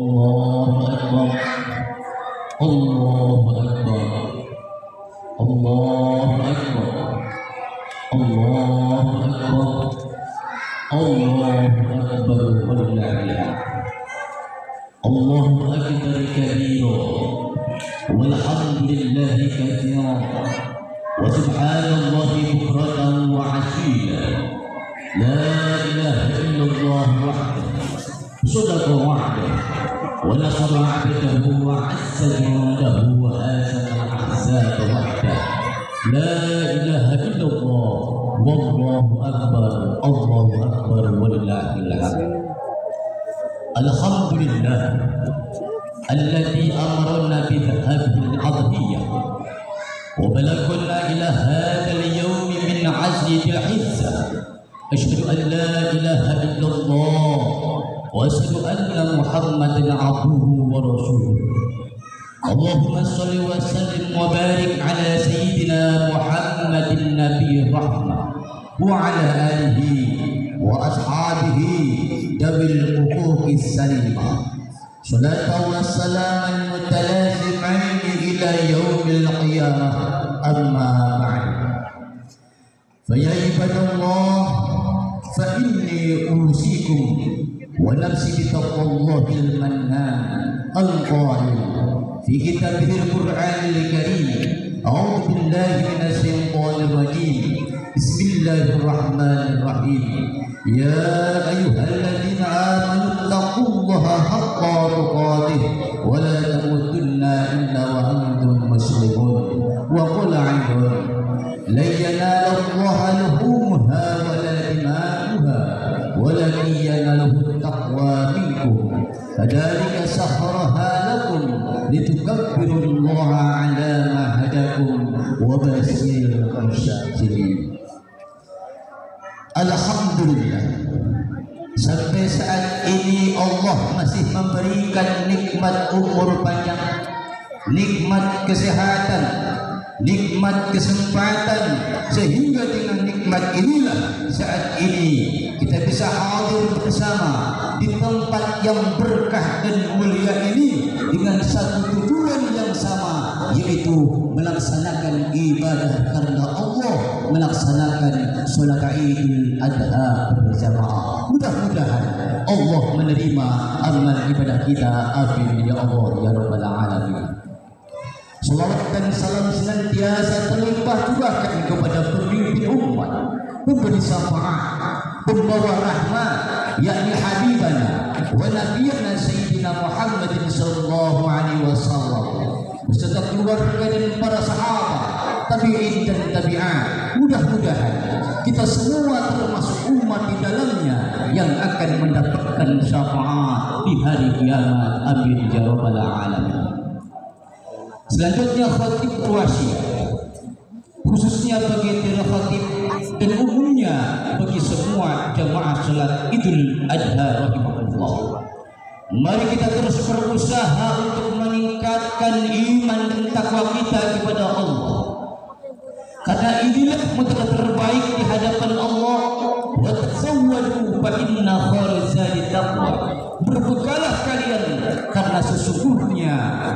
الله أكبر الله أكبر الله أكبر الله أكبر الله أكبر ولله الحمد. الله أكبر كبيرا والحمد لله كثيرا وسبحان الله بكرة وعشيا. لا إله إلا الله وحده صدق وعده ونصر عبده وعز جنده وآزم الأحزاب وحده. لا إله إلا الله والله أكبر الله أكبر ولله الحمد. الحمد لله الذي أمرنا بهذه الأضحية وبلغنا إلى هذا اليوم من عزل العزة. أشهد أن لا إله إلا الله وأشهد أن محمدا عبده ورسوله. اللهم صل وسلم وبارك على سيدنا محمد النبي الرحمة وعلى آله وأصحابه ذوي الحقوق السليمة صلاة وسلاما متلازمين إلى يوم القيامة. أما بعد فيا عباد الله فإني أوصيكم ونفسي بتقوى الله المنان القائل في كتابه القرآن الكريم: أعوذ بالله من الشيطان الرجيم بسم الله الرحمن الرحيم. يا أيها الذين آمنوا اتقوا الله حق تقاته ولا تموتن إلا وأنتم مسلمون. وقل أيضا: لن ينال الله لحومها ولا دماؤها ولكن يناله التقوى منكم كذلك سخرها لكم لتكبروا الله على ما هداكم وبشر الشاكرين. Alhamdulillah, sampai saat ini Allah masih memberikan nikmat umur panjang, nikmat kesehatan, nikmat kesempatan, sehingga dengan nikmat inilah saat ini kita bisa hadir bersama di tempat yang berkah dan mulia ini dengan satu tujuan yang sama, yaitu melaksanakan ibadah karena Allah, melaksanakan sholat Idul Adha berjamaah. Mudah-mudahan Allah menerima amal ibadah kita. Amin ya Allah ya Rabbal Alamin. Salawat dan salam senantiasa terlimpah curahkan kepada pemimpin umat, pemberi syafaat, pembawa rahmat, yakni habibana wa nabiyana sayyidina Muhammadin sallallahu alaihi wasallam beserta keluarga dan para sahabat, tabi'in dan tabi'at. Mudah-mudahan kita semua termasuk umat di dalamnya yang akan mendapatkan syafaat di hari kiamat. Amin ya Rabbal Alamin. Selanjutnya khatib wasiat, khususnya bagi para khatib dan umumnya bagi semua jamaah salat Idul Adha rahimahullah. Mari kita terus berusaha untuk meningkatkan iman dan takwa kita kepada Allah, karena inilah modal terbaik di hadapan Allah. Wa tazawwadu fa inna khairaz zadi taqwa. Berbekalah kalian karena sesungguhnya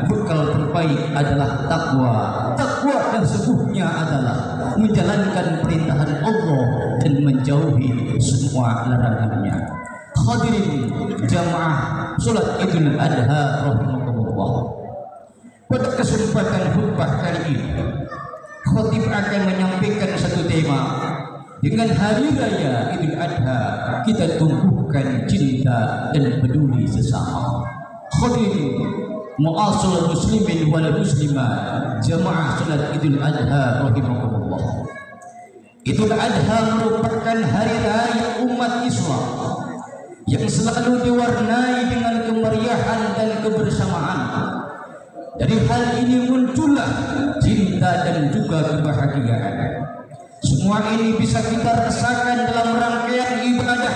bekal terbaik adalah takwa. Takwa dan sesungguhnya adalah menjalankan perintahan Allah dan menjauhi semua larangannya. Hadirin jamaah salat Idul Adha rahimahullah. Pada kesempatan khutbah kali ini, khatib akan menyampaikan satu tema. Dengan hari raya Idul Adha kita tumbuhkan cinta dan peduli sesama. Hadirin mu'asyiral muslimin wal muslimat, jamaah salat Idul Adha rahimahullah. Idul Adha merupakan hari raya umat Islam yang selalu diwarnai dengan kemeriahan dan kebersamaan. Dari hal ini muncullah cinta dan juga kebahagiaan. Semua ini bisa kita rasakan dalam rangkaian ibadah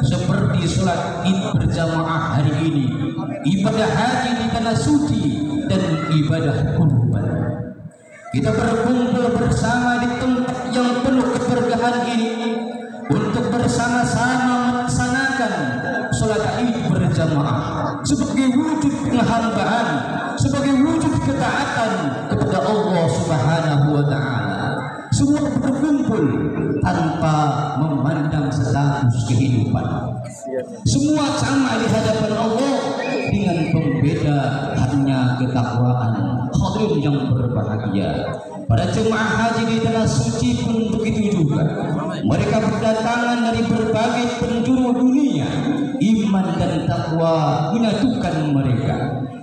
seperti sholat Id berjamaah hari ini, ibadah haji di tanah suci, dan ibadah kurban. Kita berkumpul bersama di tempat yang penuh keberkahan ini untuk bersama-sama melaksanakan sholat Id berjamaah. berjamaah sebagai wujud penghambaan, sebagai wujud ketaatan kepada Allah Subhanahu wa taala. Semua berkumpul tanpa memandang status kehidupan. Semua sama di hadapan Allah dengan pembeda hanya ketakwaan. Hadirin yang berbahagia, para jemaah haji di tanah suci pun begitu juga. Mereka berdatangan dari berbagai penjuru dunia. Iman dan takwa menyatukan mereka.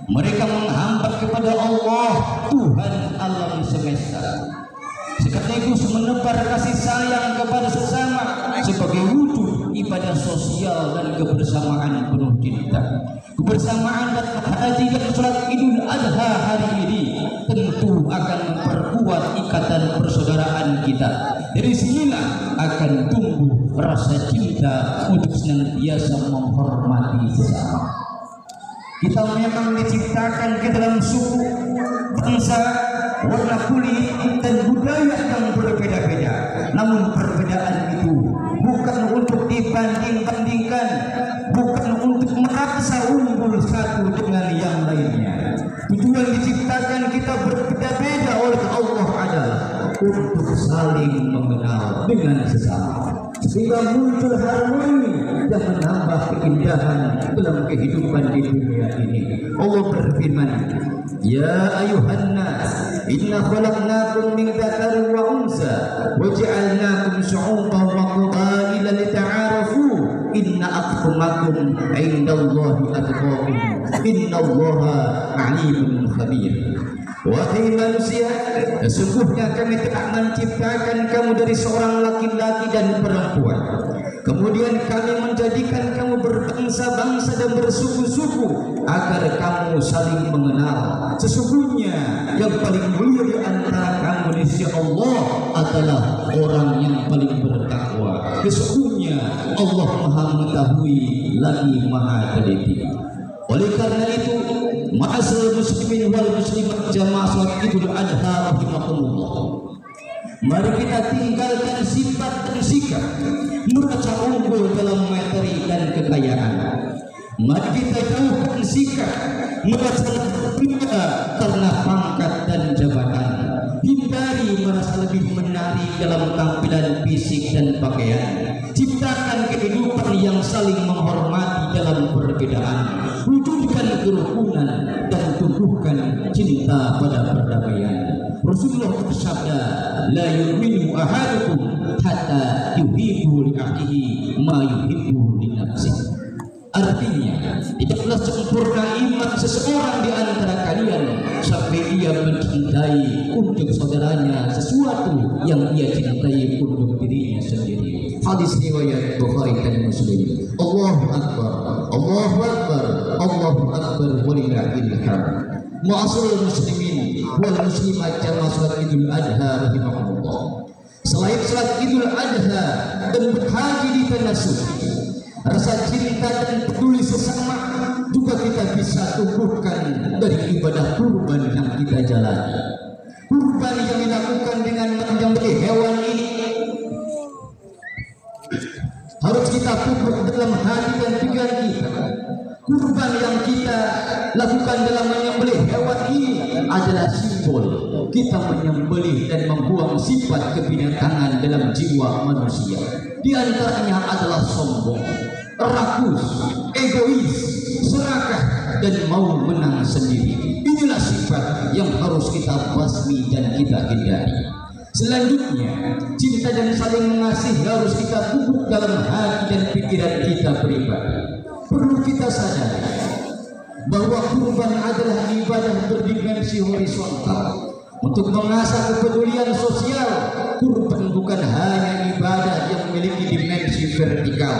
Mereka menghamba kepada Allah, Tuhan alam semesta, sekaligus menebar kasih sayang kepada sesama sebagai wujud ibadah sosial dan kebersamaan penuh cinta. Kebersamaan dan haji dan sholat Idul Adha hari ini tentu akan memperkuat ikatan persaudaraan kita. Dari sinilah akan tumbuh rasa cinta untuk senantiasa menghormati sesama. Kita memang diciptakan ke dalam suku, bangsa, warna kulit dan budaya yang berbeda-beda. Namun perbedaan itu bukan untuk dibanding-bandingkan, bukan untuk merasa unggul satu dengan yang lainnya. Tujuan diciptakan kita berbeda-beda oleh Allah adalah untuk saling mengenal dengan sesama, sehingga muncul harmoni yang menambah keindahan dalam kehidupan di dunia ini. Allah berfirman, Ya ayuhan nas, inna khalaqnakum min dzakarin wa unsa wa ja'alnakum syu'uban wa qabaila lita'arafu inna akramakum 'indallahi atqakum innallaha 'alimun khabir. Wahai manusia, sesungguhnya kami telah menciptakan kamu dari seorang laki-laki dan perempuan. Kemudian kami menjadikan kamu berbangsa-bangsa dan bersuku-suku agar kamu saling mengenal. Sesungguhnya yang paling mulia di antara kamu di sisi Allah adalah orang yang paling bertakwa. Sesungguhnya Allah Maha mengetahui lagi Maha teliti. Oleh karena itu, ma'asal muslimin wal muslimat jamaah salat Idul Adha rahimahumullah, mari kita tinggalkan sifat dan sikap merasa unggul dalam materi dan kekayaan. Mari kita jauhkan sikap merasa berbeda karena pangkat dan jabatan. Hindari merasa lebih menarik dalam tampilan fisik dan pakaian. Ciptakan kehidupan yang saling menghormati dalam perbedaan. Wujudkan kerukunan dan tumbuhkan cinta pada perdamaian. Rasulullah bersabda, la yu'minu ahadukum hatta yuhibbu li akhihi ma yuhibbu li nafsihi. Artinya, tidaklah sempurna iman seseorang di antara kalian sampai ia mencintai untuk saudaranya sesuatu yang ia cintai untuk dirinya sendiri. Hadis riwayat Bukhari dan Muslim. Allahu Akbar, Allahu Akbar, Allahu Akbar, walillahil hamd. Ma'asyiral muslimin wal muslimat jamaah salat Idul Adha rahimahumullah. Selain salat Idul Adha dan berhaji di tanah suci, rasa cinta dan peduli sesama juga kita bisa tumbuhkan dari ibadah kurban yang kita jalani. Kurban yang dilakukan dengan menyembelih hewan ini harus kita pupuk dalam hati dan pikiran kita. Kurban yang kita lakukan dalam menyembelih hewan ini adalah simbol kita menyembelih dan membuang sifat kebinatangan dalam jiwa manusia. Di antaranya adalah sombong, rakus, egois, serakah, dan mau menang sendiri. Inilah sifat yang harus kita basmi dan kita hindari. Selanjutnya, cinta dan saling mengasihi harus kita pupuk dalam hati dan pikiran kita pribadi. Perlu kita sadari bahwa kurban adalah ibadah berdimensi horizontal. Untuk mengasah kepedulian sosial, kurban bukan hanya ibadah yang memiliki dimensi vertikal.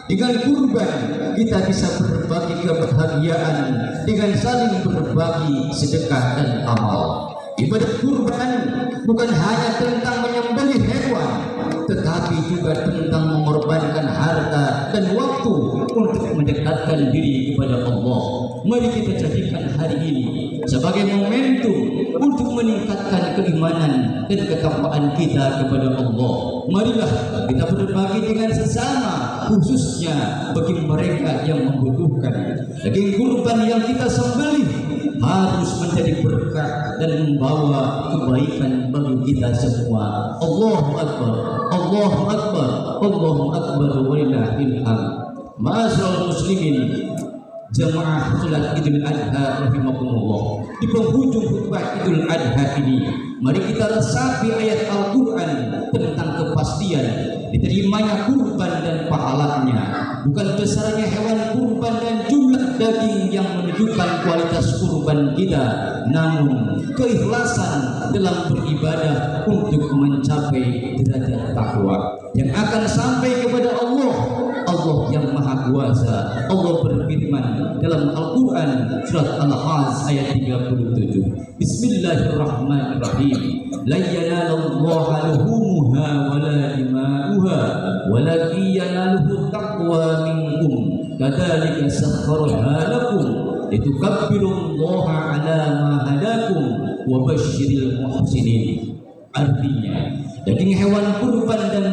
Dengan kurban kita bisa berbagi kebahagiaan dengan saling berbagi sedekah dan amal. Ibadah kurban bukan hanya tentang menyembelih hewan, tetapi juga tentang mengorbankan harta dan waktu untuk mendekatkan diri kepada Allah. Mari kita jadikan hari ini sebagai momentum untuk meningkatkan keimanan dan ketakwaan kita kepada Allah. Marilah kita berbagi dengan sesama, khususnya bagi mereka yang membutuhkan. daging kurban yang kita sembelih harus menjadi berkah dan membawa kebaikan bagi kita semua. Allahu Akbar, Allahu Akbar, Allahu Akbar, walillahil hamd. Ma'asyiral muslimin, jamaah salat Idul Adha rahimakumullah. Di penghujung khutbah Idul Adha ini, mari kita resapi ayat Al-Quran tentang kepastian diterimanya kurban dan pahalanya. Bukan besarnya hewan kurban dan jumlah daging yang menunjukkan kualitas kurban kita, namun keikhlasan dalam beribadah untuk mencapai derajat takwa yang akan sampai kepada Allah. Allah yang Maha Kuasa. Allah berfirman dalam Al-Quran surat Al-Hajj ayat 37. Bismillahirrahmanirrahim. La yanalallaha luhumuha wala dima'uha walakin yanaluhu taqwa minkum. Kadzalika sakhkharaha lakum litukabbirullaha ala ma hadakum wa basyiril muhsinin. Artinya, daging hewan kurban dan